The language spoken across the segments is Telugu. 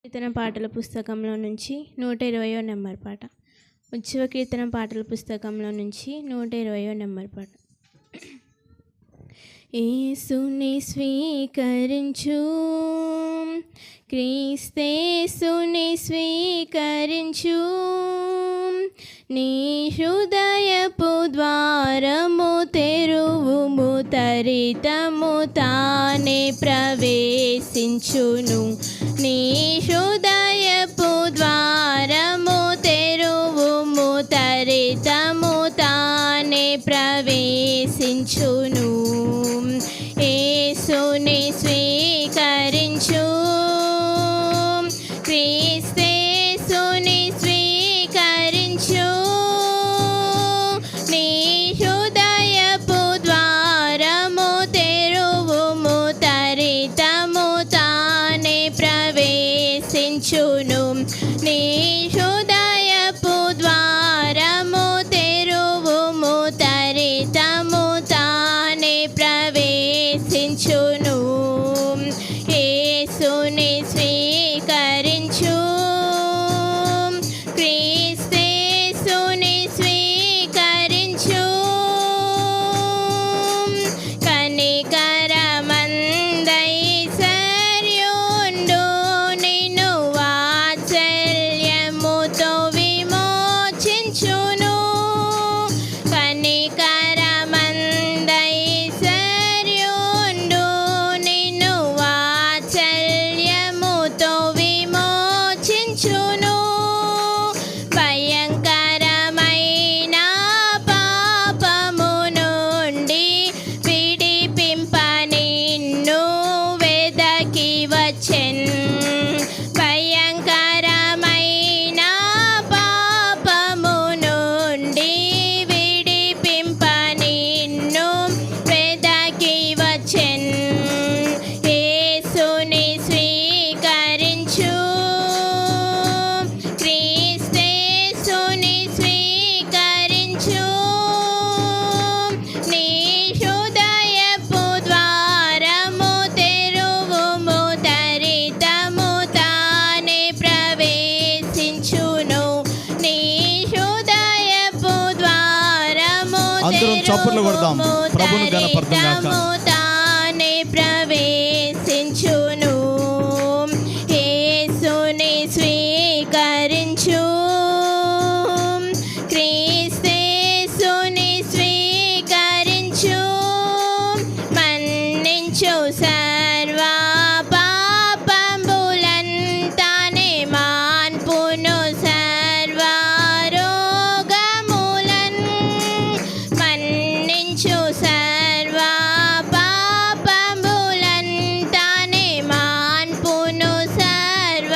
కీర్తన పాటల పుస్తకంలో నుంచి 120వ నెంబర్ పాట. ఉత్సవ కీర్తన పాటల పుస్తకంలో నుంచి 120వ నెంబర్ పాట. యేసుని స్వీకరించు, క్రీస్తేసుని స్వీకరించు, నీ హృదయపు ద్వారము తెరువుము, తరితము తానే ప్రవేశించును. నీ హృదయపు ద్వారము తెరువుము, తరితము తానే ప్రవేశించును. యేసుని స్వీకరించు, క్రీస్తేసుని స్వీకరించు, నీ హృదయపు ద్వారము తెరువుము, తరితము తానే ప్రవేశించును. నీ హృదయపు ద్వారము తెరువుము, తరితము తానే ప్రవేశించును. యేసుని స్వీకరించు, క్రీస్తేసుని స్వీకరించు, కనికరమందైశ్వర్యుండు, నిన్ను వాత్సల్యముతో విమోచించును. కనికరమందైశ్వర్యుండు, నిన్ను వాత్సల్యముతో విమోచించును. భయంకరమైన పాపము నుండి విడిపింప నిన్ను వెదకి వచ్చెన్. భయంకరమైన పాపము నుండి విడిపింప నిన్ను వెదకి వచ్చెన్. యేసుని స్వీకరించు, క్రీస్తేసుని స్వీకరించు, నీ హృదయపు ద్వారము తెరువుము, తరితము తానే ప్రవేశించును. నీ హృదయపు ద్వారము అందరం చప్పట్లు కొడదాం, ప్రభువును ఘనపరచుదాం గాక. తరితము తానే ప్రవేశించును. యేసుని స్వీకరించు, క్రీస్తేసుని స్వీకరించు, మన్నించు సర్వ పాపములంతానే మాన్పును, సర్వ రోగములన్. మన్నించు సర్వ పాపములంతానే మాన్పును, సర్వ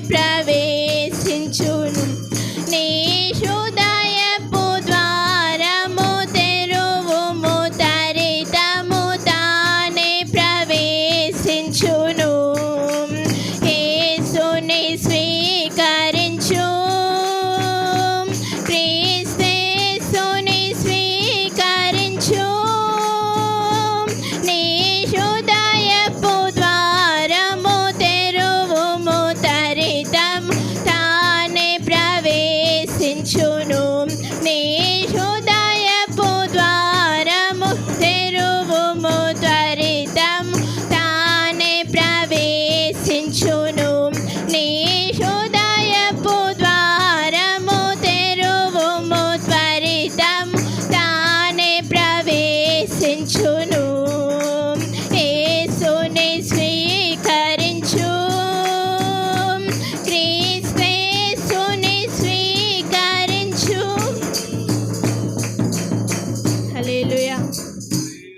ప్రవేశించును. నీ హృదయపు ద్వారము తెరువుము, తరితము తానే ప్రవేశించును. యేసుని స్వీకరి